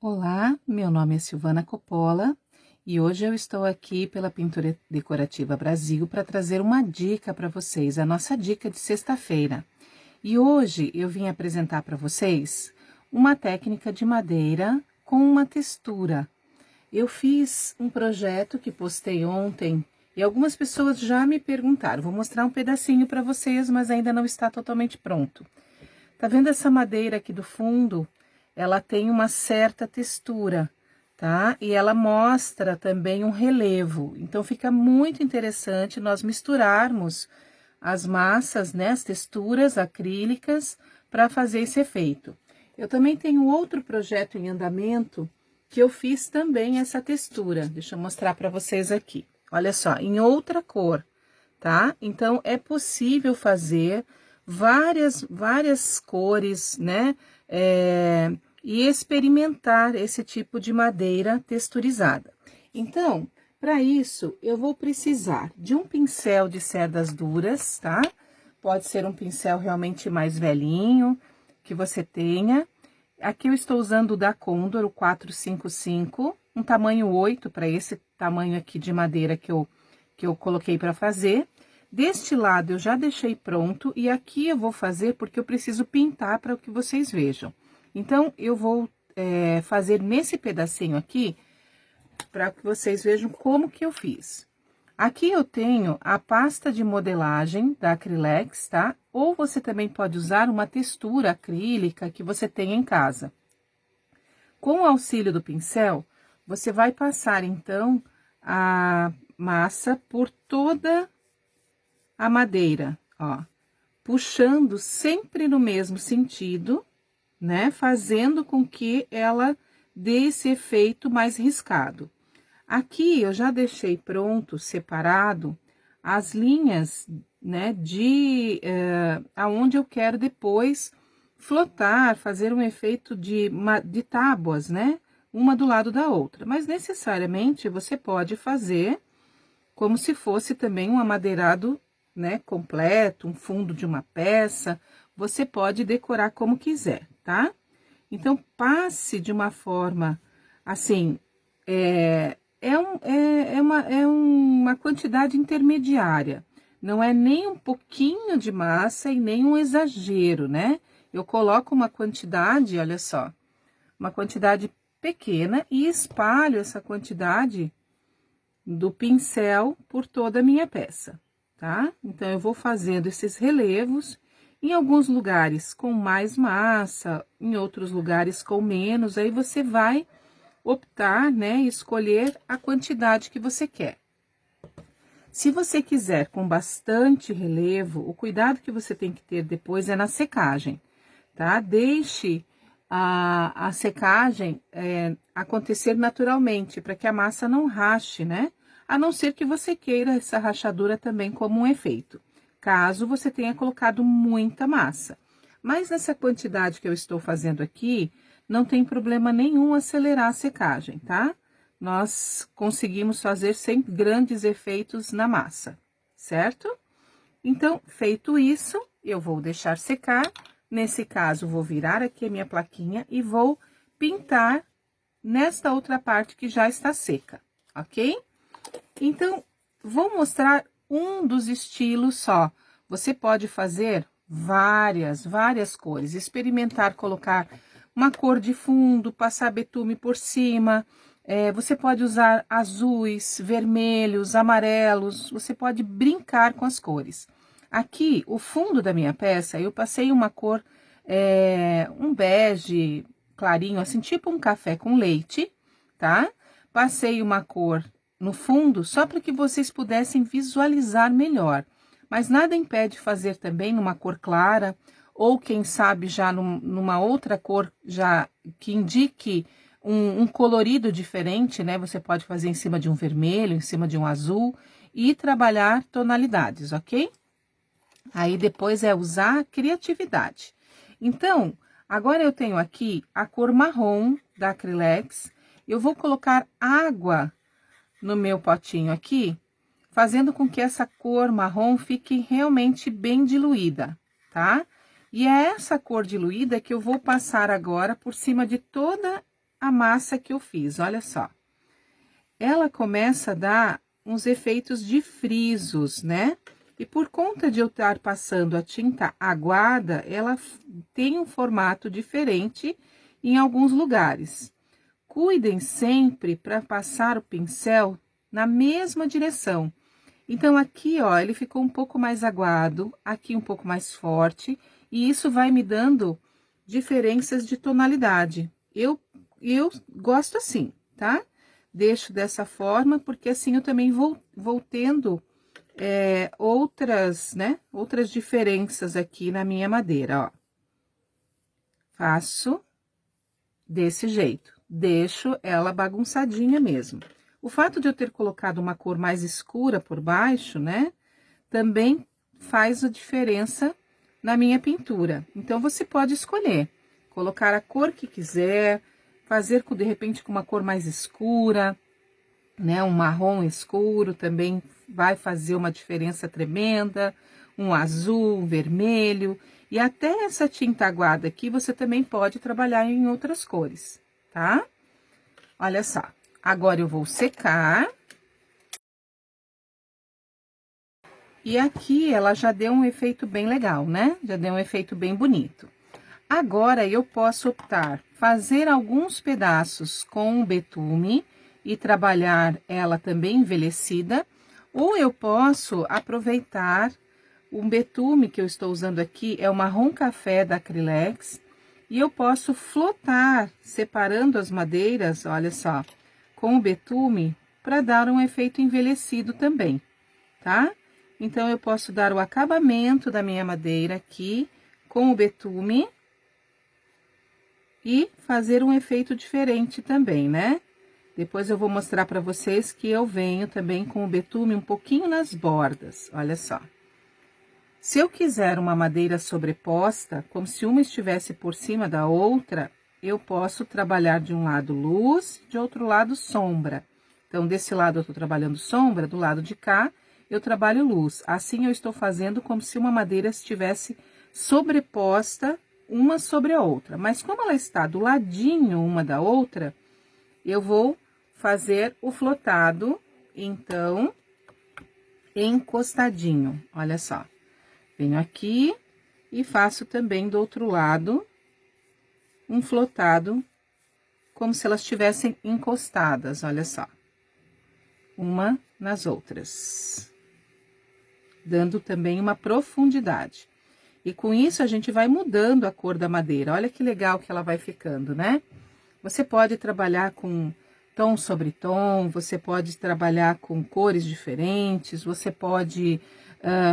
Olá, meu nome é Silvana Coppola e hoje eu estou aqui pela Pintura Decorativa Brasil para trazer uma dica para vocês, a nossa dica de sexta-feira. E hoje eu vim apresentar para vocês uma técnica de madeira com uma textura. Eu fiz um projeto que postei ontem e algumas pessoas já me perguntaram. Vou mostrar um pedacinho para vocês, mas ainda não está totalmente pronto. Tá vendo essa madeira aqui do fundo? Ela tem uma certa textura, tá? E ela mostra também um relevo. Então, fica muito interessante nós misturarmos as massas, né? As texturas acrílicas para fazer esse efeito. Eu também tenho outro projeto em andamento que eu fiz também essa textura. Deixa eu mostrar para vocês aqui. Olha só, em outra cor, tá? Então, é possível fazer várias cores, né? E experimentar esse tipo de madeira texturizada. Então, para isso, eu vou precisar de um pincel de cerdas duras, tá? Pode ser um pincel realmente mais velhinho, que você tenha. Aqui eu estou usando o da Condor, o 455, um tamanho 8 para esse tamanho aqui de madeira que eu coloquei para fazer. Deste lado eu já deixei pronto e aqui eu vou fazer porque eu preciso pintar para que vocês vejam. Então, eu vou fazer nesse pedacinho aqui para que vocês vejam como que eu fiz. Aqui eu tenho a pasta de modelagem da Acrylex, tá? Ou você também pode usar uma textura acrílica que você tenha em casa. Com o auxílio do pincel, você vai passar, então, a massa por toda a madeira, ó, puxando sempre no mesmo sentido, né? Fazendo com que ela dê esse efeito mais riscado. Aqui eu já deixei pronto, separado, as linhas, né? Aonde eu quero depois flotar, fazer um efeito de tábuas, né? Uma do lado da outra. Mas necessariamente você pode fazer como se fosse também um amadeirado, né, completo, um fundo de uma peça, você pode decorar como quiser, tá? Então, passe de uma forma, assim, é uma quantidade intermediária, não é nem um pouquinho de massa e nem um exagero, né? Eu coloco uma quantidade, olha só, uma quantidade pequena e espalho essa quantidade do pincel por toda a minha peça, tá? Então, eu vou fazendo esses relevos, em alguns lugares com mais massa, em outros lugares com menos, aí você vai optar, né, escolher a quantidade que você quer. Se você quiser com bastante relevo, o cuidado que você tem que ter depois é na secagem, tá? Deixe a secagem acontecer naturalmente, para que a massa não rache, né? A não ser que você queira essa rachadura também como um efeito, caso você tenha colocado muita massa. Mas nessa quantidade que eu estou fazendo aqui, não tem problema nenhum acelerar a secagem, tá? Nós conseguimos fazer sem grandes efeitos na massa, certo? Então, feito isso, eu vou deixar secar. Nesse caso, vou virar aqui a minha plaquinha e vou pintar nesta outra parte que já está seca, ok? Então, vou mostrar um dos estilos só. Você pode fazer várias cores, experimentar colocar uma cor de fundo, passar betume por cima. Você pode usar azuis, vermelhos, amarelos, você pode brincar com as cores. Aqui, o fundo da minha peça, eu passei uma cor, um bege clarinho, assim, tipo um café com leite, tá? Passei uma cor no fundo, só para que vocês pudessem visualizar melhor. Mas nada impede fazer também numa cor clara, ou quem sabe já numa outra cor, já que indique um colorido diferente, né? Você pode fazer em cima de um vermelho, em cima de um azul, e trabalhar tonalidades, ok? Aí, depois é usar a criatividade. Então, agora eu tenho aqui a cor marrom da Acrylex. Eu vou colocar água no meu potinho aqui, fazendo com que essa cor marrom fique realmente bem diluída, tá? E é essa cor diluída que eu vou passar agora por cima de toda a massa que eu fiz, olha só. Ela começa a dar uns efeitos de frisos, né? E por conta de eu estar passando a tinta aguada, ela tem um formato diferente em alguns lugares. Cuidem sempre para passar o pincel na mesma direção. Então, aqui, ó, ele ficou um pouco mais aguado, aqui um pouco mais forte, e isso vai me dando diferenças de tonalidade. Eu gosto assim, tá? Deixo dessa forma, porque assim eu também vou tendo outras, né? Outras diferenças aqui na minha madeira, ó. Faço desse jeito. Deixo ela bagunçadinha mesmo. O fato de eu ter colocado uma cor mais escura por baixo, né? Também faz a diferença na minha pintura. Então, você pode escolher. Colocar a cor que quiser, fazer de repente com uma cor mais escura, né? Um marrom escuro também vai fazer uma diferença tremenda. Um azul, um vermelho. E até essa tinta aguada aqui, você também pode trabalhar em outras cores, tá? Olha só. Agora eu vou secar. E aqui ela já deu um efeito bem legal, né? Já deu um efeito bem bonito. Agora eu posso optar fazer alguns pedaços com o betume e trabalhar ela também envelhecida, ou eu posso aproveitar o betume que eu estou usando aqui, é o marrom café da Acrylex, e eu posso flotar, separando as madeiras, olha só, com o betume, para dar um efeito envelhecido também, tá? Então, eu posso dar o acabamento da minha madeira aqui com o betume e fazer um efeito diferente também, né? Depois eu vou mostrar para vocês que eu venho também com o betume um pouquinho nas bordas, olha só. Se eu quiser uma madeira sobreposta, como se uma estivesse por cima da outra, eu posso trabalhar de um lado luz, de outro lado sombra. Então, desse lado eu tô trabalhando sombra, do lado de cá eu trabalho luz. Assim, eu estou fazendo como se uma madeira estivesse sobreposta uma sobre a outra. Mas como ela está do ladinho uma da outra, eu vou fazer o flotado, então, encostadinho. Olha só. Venho aqui e faço também do outro lado um flotado, como se elas estivessem encostadas, olha só. Uma nas outras. Dando também uma profundidade. E com isso a gente vai mudando a cor da madeira. Olha que legal que ela vai ficando, né? Você pode trabalhar com tom sobre tom, você pode trabalhar com cores diferentes, você pode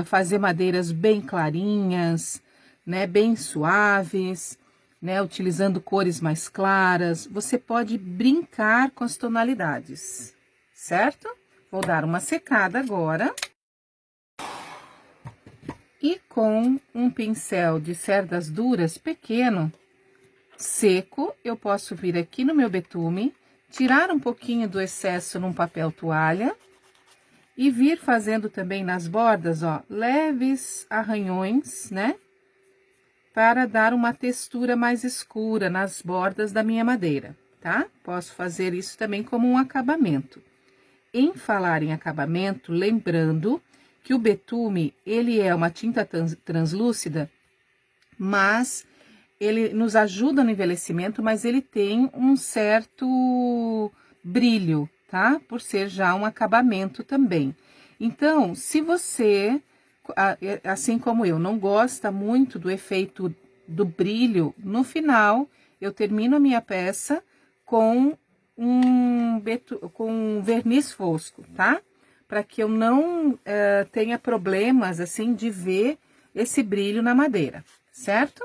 fazer madeiras bem clarinhas, né? Bem suaves, né? Utilizando cores mais claras. Você pode brincar com as tonalidades, certo? Vou dar uma secada agora. E com um pincel de cerdas duras pequeno, seco, eu posso vir aqui no meu betume, tirar um pouquinho do excesso num papel toalha e vir fazendo também nas bordas, ó, leves arranhões, né? Para dar uma textura mais escura nas bordas da minha madeira, tá? Posso fazer isso também como um acabamento. Em falar em acabamento, lembrando que o betume, ele é uma tinta translúcida, mas ele nos ajuda no envelhecimento, mas ele tem um certo brilho, tá? Por ser já um acabamento também. Então, se você, assim como eu, não gosta muito do efeito do brilho, no final, eu termino a minha peça com com verniz fosco, tá? Para que eu não tenha problemas, assim, de ver esse brilho na madeira, certo?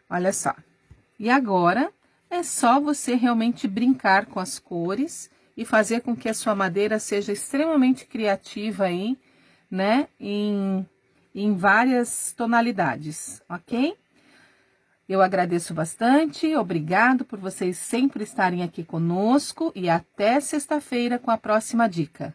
Olha só. E agora, é só você realmente brincar com as cores e fazer com que a sua madeira seja extremamente criativa aí, né? Em várias tonalidades, ok? Eu agradeço bastante, obrigado por vocês sempre estarem aqui conosco e até sexta-feira com a próxima dica.